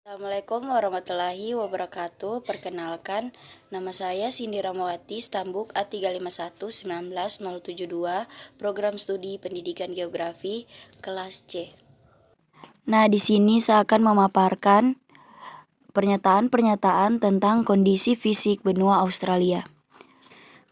Assalamualaikum warahmatullahi wabarakatuh. Perkenalkan, nama saya Cindy Ramawati, Stambuk A351-19072, Program Studi Pendidikan Geografi, kelas C. Nah, di sini saya akan memaparkan pernyataan-pernyataan tentang kondisi fisik benua Australia.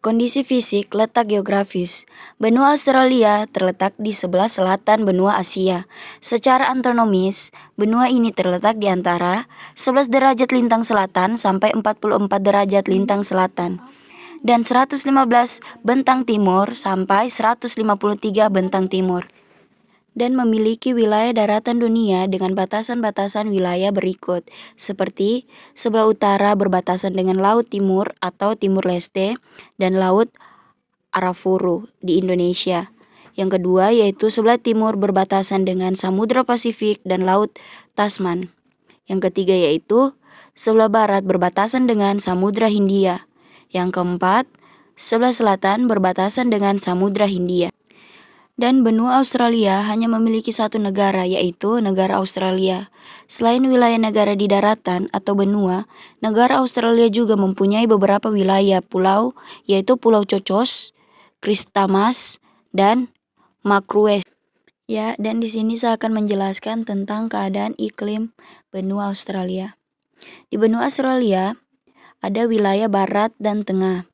Kondisi fisik letak geografis. Benua Australia terletak di sebelah selatan benua Asia. Secara anatomis, benua ini terletak di antara 11 derajat lintang selatan sampai 44 derajat lintang selatan dan 115 bentang timur sampai 153 bentang timur, dan memiliki wilayah daratan dunia dengan batasan-batasan wilayah berikut, seperti sebelah utara berbatasan dengan Laut Timur atau Timur Leste dan Laut Arafuru di Indonesia. Yang kedua yaitu sebelah timur berbatasan dengan Samudra Pasifik dan Laut Tasman. Yang ketiga yaitu sebelah barat berbatasan dengan Samudra Hindia. Yang keempat, sebelah selatan berbatasan dengan Samudra Hindia. Dan benua Australia hanya memiliki satu negara, yaitu negara Australia. Selain wilayah negara di daratan atau benua, negara Australia juga mempunyai beberapa wilayah pulau, yaitu Pulau Cocos, Christmas, dan Macrues. Ya, dan di sini saya akan menjelaskan tentang keadaan iklim benua Australia. Di benua Australia ada wilayah barat dan tengah.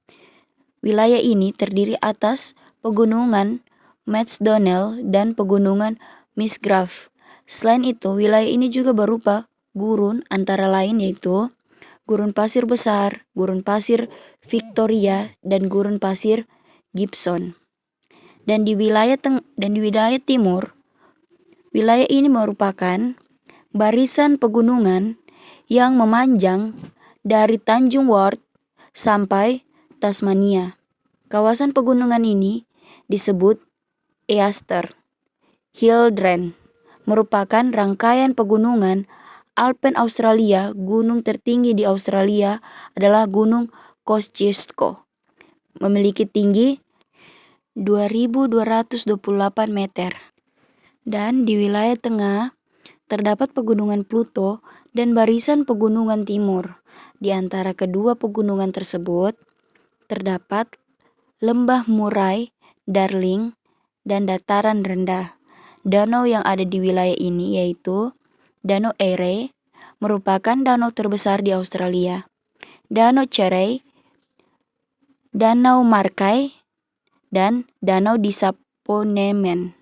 Wilayah ini terdiri atas pegunungan Macdonnell dan pegunungan Misgrave. Selain itu, wilayah ini juga berupa gurun antara lain yaitu gurun pasir besar, gurun pasir Victoria, dan gurun pasir Gibson. Dan di wilayah timur, wilayah ini merupakan barisan pegunungan yang memanjang dari Tanjung Ward sampai Tasmania. Kawasan pegunungan ini disebut Easter Hildren, merupakan rangkaian pegunungan Alpen Australia. Gunung tertinggi di Australia adalah Gunung Kosciuszko, memiliki tinggi 2.228 meter. Dan di wilayah tengah terdapat pegunungan Pluto dan barisan pegunungan timur. Di antara kedua pegunungan tersebut terdapat lembah Murray, Darling, dan dataran rendah. Danau yang ada di wilayah ini yaitu Danau Erie, merupakan danau terbesar di Australia. Danau Cherry, Danau Markai, dan Danau Disaponemen,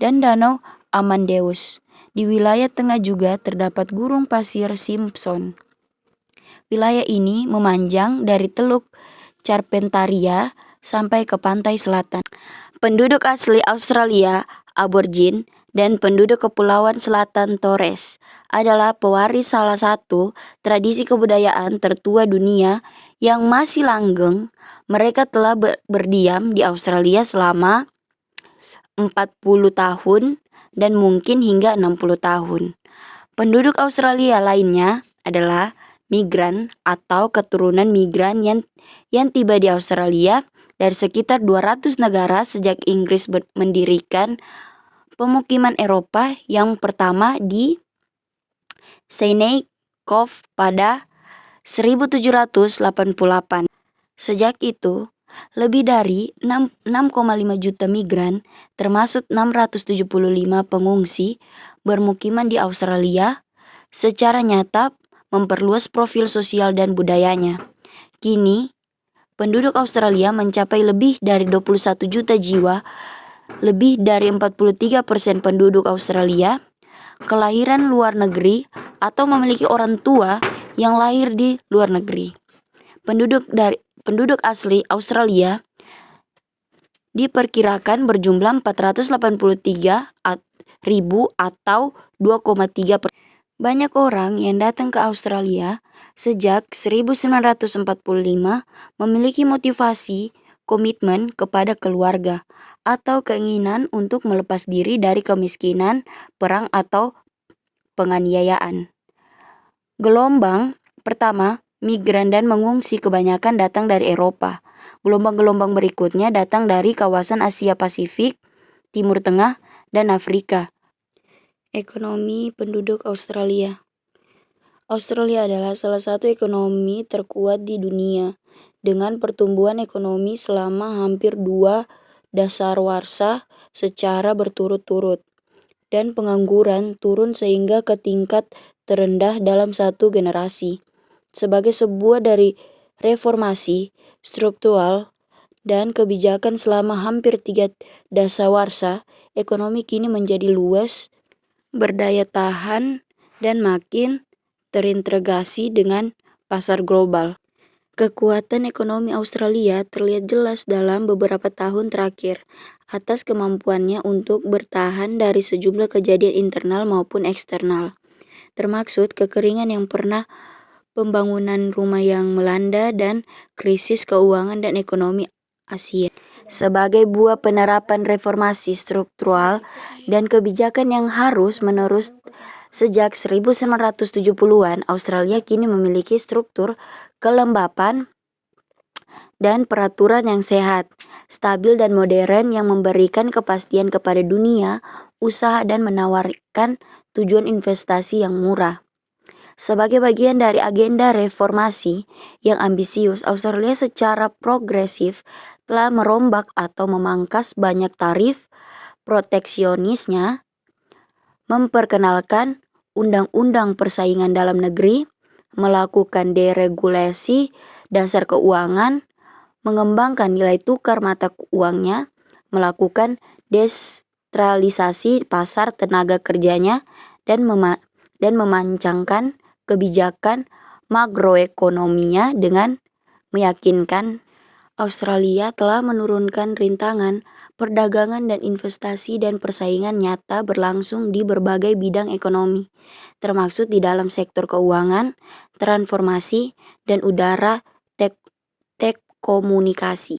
dan Danau Amandeus. Di wilayah tengah juga terdapat gurun pasir Simpson. Wilayah ini memanjang dari Teluk Carpentaria sampai ke pantai selatan. Penduduk asli Australia, Aborigin, dan penduduk Kepulauan Selatan Torres adalah pewaris salah satu tradisi kebudayaan tertua dunia yang masih langgeng. Mereka telah berdiam di Australia selama 40 tahun dan mungkin hingga 60 tahun. Penduduk Australia lainnya adalah migran atau keturunan migran yang tiba di Australia dari sekitar 200 negara sejak Inggris mendirikan pemukiman Eropa yang pertama di Sydney Cove pada 1788. Sejak itu, lebih dari 6,5 juta migran, termasuk 675 pengungsi, bermukiman di Australia, secara nyata memperluas profil sosial dan budayanya. Kini, penduduk Australia mencapai lebih dari 21 juta jiwa. Lebih dari 43% penduduk Australia kelahiran luar negeri atau memiliki orang tua yang lahir di luar negeri. Penduduk asli Australia diperkirakan berjumlah 483.000 atau 2,3%. Banyak orang yang datang ke Australia sejak 1945 memiliki motivasi, komitmen kepada keluarga, atau keinginan untuk melepas diri dari kemiskinan, perang, atau penganiayaan. Gelombang pertama, migran dan mengungsi kebanyakan datang dari Eropa. Gelombang-gelombang berikutnya datang dari kawasan Asia Pasifik, Timur Tengah, dan Afrika. Ekonomi penduduk Australia. Australia adalah salah satu ekonomi terkuat di dunia, dengan pertumbuhan ekonomi selama hampir 2 dasawarsa secara berturut-turut, dan pengangguran turun sehingga ke tingkat terendah dalam satu generasi. Sebagai sebuah dari reformasi struktural dan kebijakan selama hampir 3 dasawarsa, ekonomi kini menjadi luas, berdaya tahan, dan makin terintegrasi dengan pasar global. Kekuatan ekonomi Australia terlihat jelas dalam beberapa tahun terakhir atas kemampuannya untuk bertahan dari sejumlah kejadian internal maupun eksternal, termasuk kekeringan yang pernah, pembangunan rumah yang melanda, dan krisis keuangan dan ekonomi Asia. Sebagai buah penerapan reformasi struktural dan kebijakan yang harus menerus sejak 1970-an, Australia kini memiliki struktur kelembapan dan peraturan yang sehat, stabil dan modern yang memberikan kepastian kepada dunia usaha dan menawarkan tujuan investasi yang murah. Sebagai bagian dari agenda reformasi yang ambisius, Australia secara progresif telah merombak atau memangkas banyak tarif proteksionisnya, memperkenalkan undang-undang persaingan dalam negeri, melakukan deregulasi dasar keuangan, mengembangkan nilai tukar mata uangnya, melakukan desentralisasi pasar tenaga kerjanya, dan memancangkan kebijakan makroekonominya dengan meyakinkan Australia telah menurunkan rintangan perdagangan dan investasi, dan persaingan nyata berlangsung di berbagai bidang ekonomi, termasuk di dalam sektor keuangan, transformasi, dan udara, telekomunikasi.